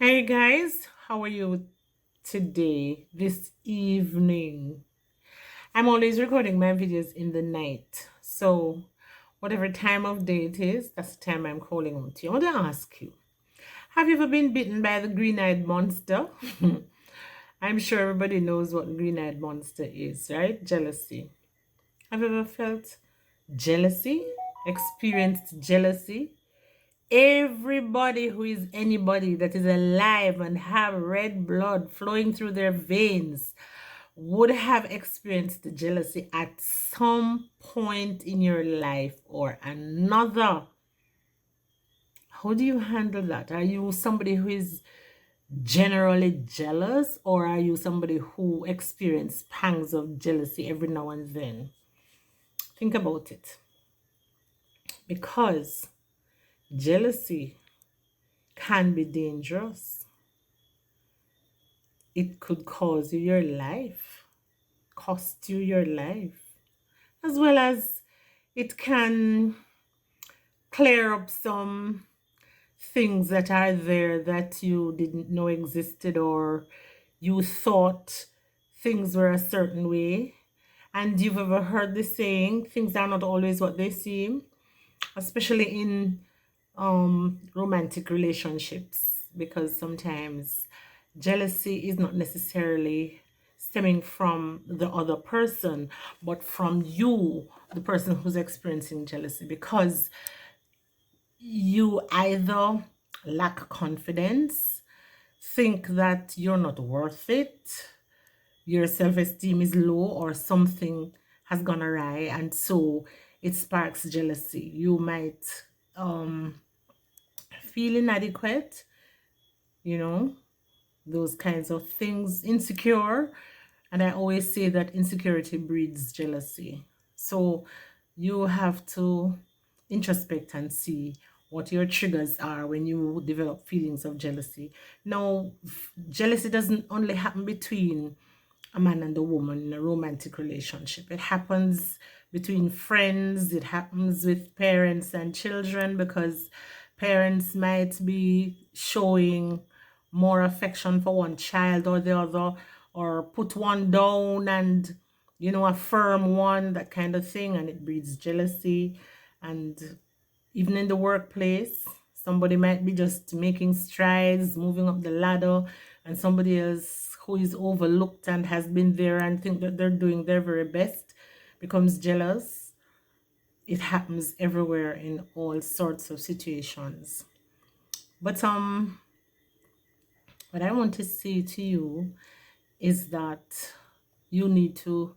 Hey guys, how are you today, this evening? I'm always recording my videos in the night. So, whatever time of day it is, that's the time I'm calling on to you. I want to ask you, have you ever been bitten by the green-eyed monster? I'm sure everybody knows what green-eyed monster is, right? Jealousy. Have you ever felt jealousy? Experienced jealousy? Everybody who is anybody that is alive and have red blood flowing through their veins would have experienced jealousy at some point in your life or another. How do you handle that? Are you somebody who is generally jealous, or are you somebody who experiences pangs of jealousy every now and then? Think about it, because jealousy can be dangerous. It could cause you your life, cost you your life, as well as it can clear up some things that are there that you didn't know existed, or you thought things were a certain way. And you've ever heard the saying, things are not always what they seem, especially in romantic relationships, because sometimes jealousy is not necessarily stemming from the other person, but from you, the person who's experiencing jealousy, because you either lack confidence, think that you're not worth it, your self-esteem is low, or something has gone awry, and so it sparks jealousy. You might um feel inadequate, you know, those kinds of things, insecure. And I always say that insecurity breeds jealousy. So you have to introspect and see what your triggers are when you develop feelings of jealousy. Now, jealousy doesn't only happen between a man and a woman in a romantic relationship. It happens between friends, it happens with parents and children, because parents might be showing more affection for one child or the other, or put one down and, affirm one, that kind of thing, and it breeds jealousy. And even in the workplace, somebody might be just making strides, moving up the ladder, and somebody else who is overlooked and has been there and think that they're doing their very best becomes jealous. It happens everywhere in all sorts of situations. But what I want to say to you is that you need to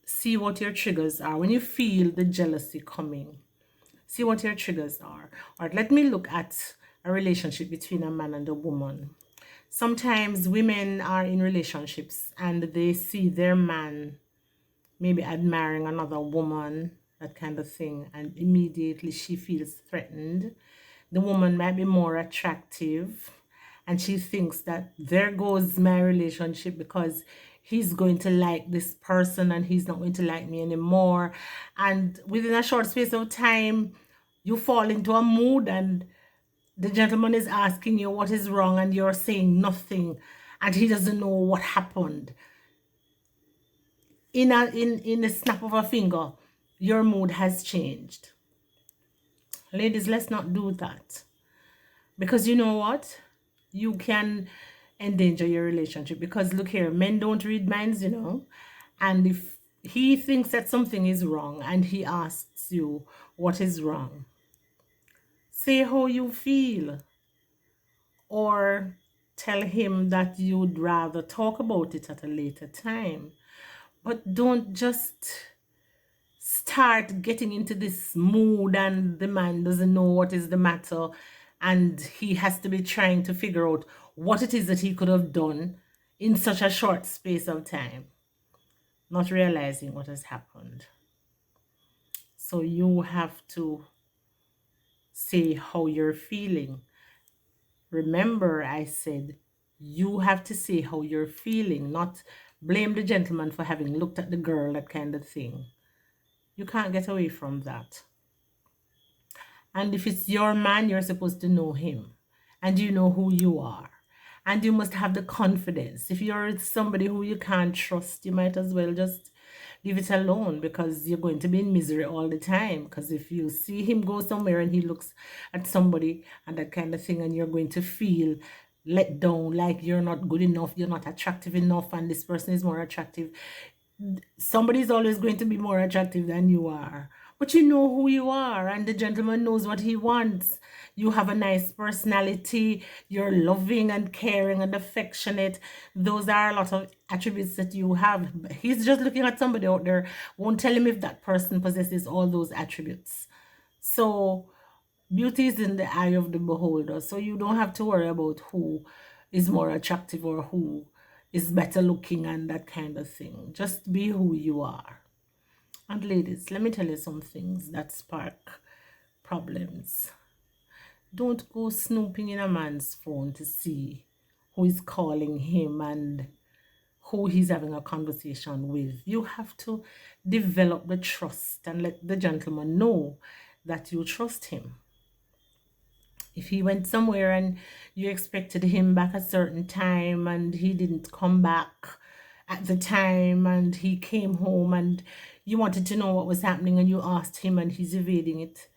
see what your triggers are when you feel the jealousy coming. See what your triggers are. All right, let me look at a relationship between a man and a woman. Sometimes women are in relationships and they see their man maybe admiring another woman, that kind of thing, and immediately she feels threatened. The woman might be more attractive, and she thinks that there goes my relationship, because he's going to like this person and he's not going to like me anymore. And within a short space of time, you fall into a mood, and the gentleman is asking you what is wrong, and you're saying nothing, and he doesn't know what happened. In a snap of a finger, your mood has changed. Ladies, let's not do that, because you know what, you can endanger your relationship. Because look here, men don't read minds. And if he thinks that something is wrong and he asks you what is wrong, say how you feel, or tell him that you'd rather talk about it at a later time. But don't just start getting into this mood and the man doesn't know what is the matter, and he has to be trying to figure out what it is that he could have done in such a short space of time, not realizing what has happened. So you have to say how you're feeling. Remember, I said you have to say how you're feeling, not blame the gentleman for having looked at the girl, that kind of thing. You can't get away from that. And if it's your man, you're supposed to know him. and you know who you are. And you must have the confidence. If you're somebody who you can't trust, you might as well just leave it alone, because you're going to be in misery all the time. Because if you see him go somewhere and he looks at somebody and that kind of thing, and you're going to feel let down, like you're not good enough, you're not attractive enough, and this person is more attractive. Somebody's always going to be more attractive than you are. But you know who you are, and the gentleman knows what he wants. You have a nice personality, you're loving and caring and affectionate. Those are a lot of attributes that you have. He's just looking at somebody out there, won't tell him if that person possesses all those attributes. So beauty is in the eye of the beholder. So you don't have to worry about who is more attractive or who is better looking and that kind of thing. Just be who you are. And ladies, let me tell you some things that spark problems. Don't go snooping in a man's phone to see who is calling him and who he's having a conversation with. You have to develop the trust and let the gentleman know that you trust him. If he went somewhere and you expected him back a certain time and he didn't come back at the time, and he came home and you wanted to know what was happening and you asked him and he's evading it,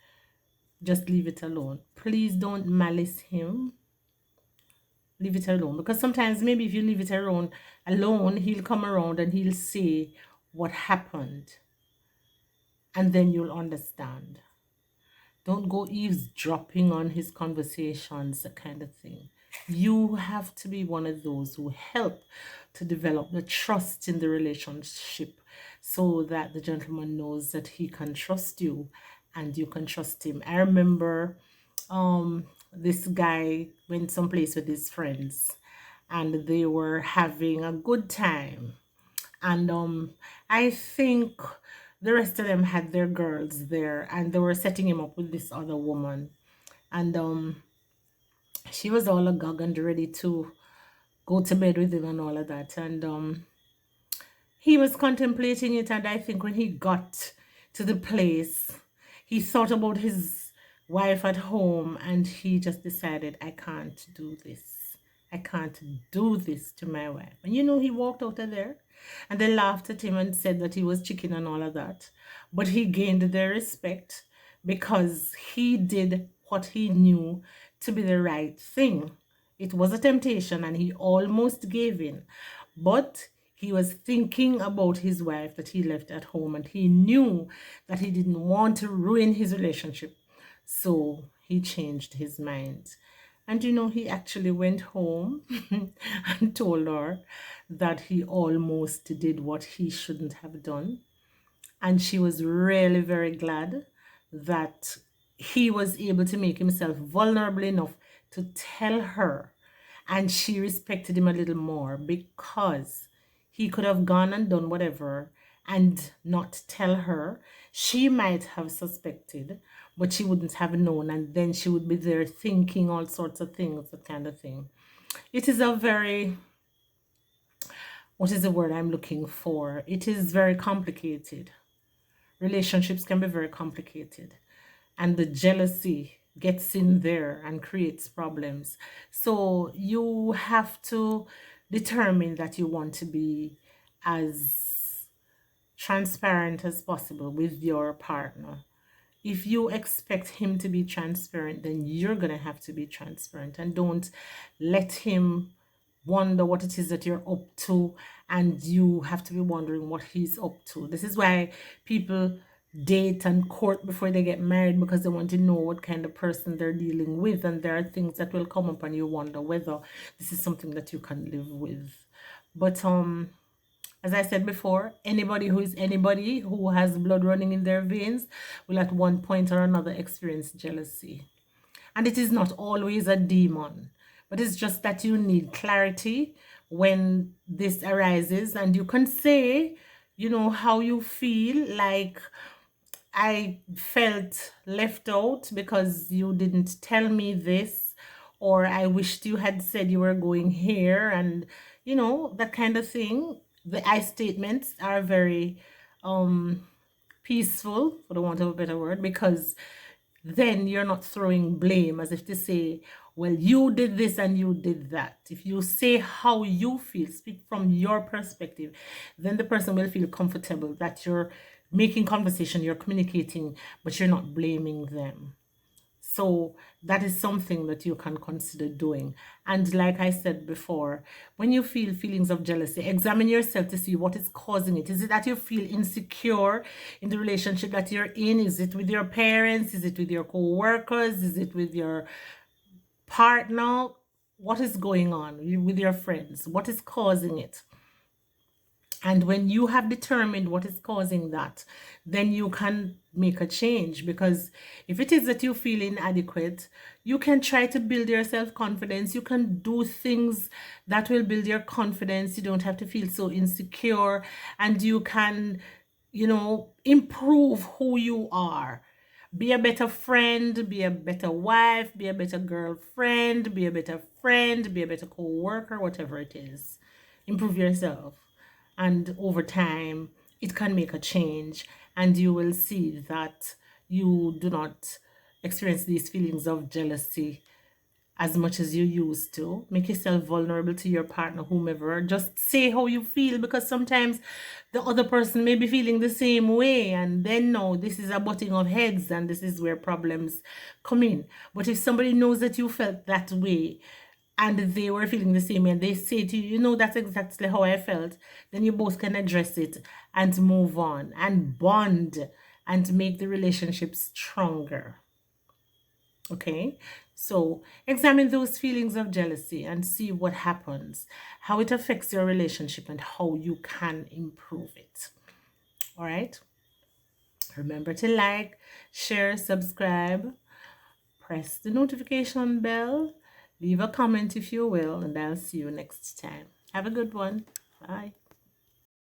just leave it alone. Please don't malice him. Leave it alone, because sometimes maybe if you leave it alone, he'll come around and he'll say what happened, and then you'll understand. Don't go eavesdropping on his conversations, that kind of thing. You have to be one of those who help to develop the trust in the relationship, so that the gentleman knows that he can trust you and you can trust him. I remember this guy went someplace with his friends and they were having a good time, and I think the rest of them had their girls there, and they were setting him up with this other woman, and she was all agog and ready to go to bed with him and all of that, and he was contemplating it. And I think when he got to the place, he thought about his wife at home, and he just decided, I can't do this. I can't do this to my wife. And you know, he walked out of there, and they laughed at him and said that he was chicken and all of that. But he gained their respect because he did what he knew to be the right thing. It was a temptation and he almost gave in. But he was thinking about his wife that he left at home, and he knew that he didn't want to ruin his relationship. So he changed his mind. And you know, he actually went home and told her that he almost did what he shouldn't have done. And she was really very glad that he was able to make himself vulnerable enough to tell her. And she respected him a little more, because he could have gone and done whatever and not tell her. She might have suspected, but she wouldn't have known. And then she would be there thinking all sorts of things, that kind of thing. It is a very, what is the word I'm looking for? It is very complicated. Relationships can be very complicated, and the jealousy gets in there and creates problems. So you have to determine that you want to be as transparent as possible with your partner. If you expect him to be transparent, then you're going to have to be transparent, and don't let him wonder what it is that you're up to, and you have to be wondering what he's up to. This is why people date and court before they get married, because they want to know what kind of person they're dealing with, and there are things that will come up and you wonder whether this is something that you can live with. But as I said before, anybody who has blood running in their veins will at one point or another experience jealousy. And it is not always a demon, but it's just that you need clarity when this arises, and you can say, you know, how you feel, like, I felt left out because you didn't tell me this, or I wished you had said you were going here, and you know, that kind of thing. The I statements are very peaceful, for the want of a better word, because then you're not throwing blame as if to say, well, you did this and you did that. If you say how you feel, speak from your perspective, then the person will feel comfortable that you're making conversation, you're communicating, but you're not blaming them. So that is something that you can consider doing. And like I said before, when you feel feelings of jealousy, examine yourself to see what is causing it. Is it that you feel insecure in the relationship that you're in? Is it with your parents? Is it with your co-workers? Is it with your partner? What is going on with your friends? What is causing it? And when you have determined what is causing that, then you can make a change. Because if it is that you feel inadequate, you can try to build your self-confidence. You can do things that will build your confidence. You don't have to feel so insecure. And you can, improve who you are. Be a better friend, be a better wife, be a better girlfriend, be a better friend, be a better co-worker, whatever it is. Improve yourself. And over time, it can make a change, and you will see that you do not experience these feelings of jealousy as much as you used to. Make yourself vulnerable to your partner, whomever. Just say how you feel, because sometimes the other person may be feeling the same way, and then no, this is a butting of heads, and this is where problems come in. But if somebody knows that you felt that way, and they were feeling the same way, and they say to you, that's exactly how I felt, then you both can address it and move on and bond and make the relationship stronger. Okay, so examine those feelings of jealousy and see what happens, how it affects your relationship, and how you can improve it. All right, remember to like, share, subscribe, press the notification bell, leave a comment if you will, and I'll see you next time. Have a good one. Bye.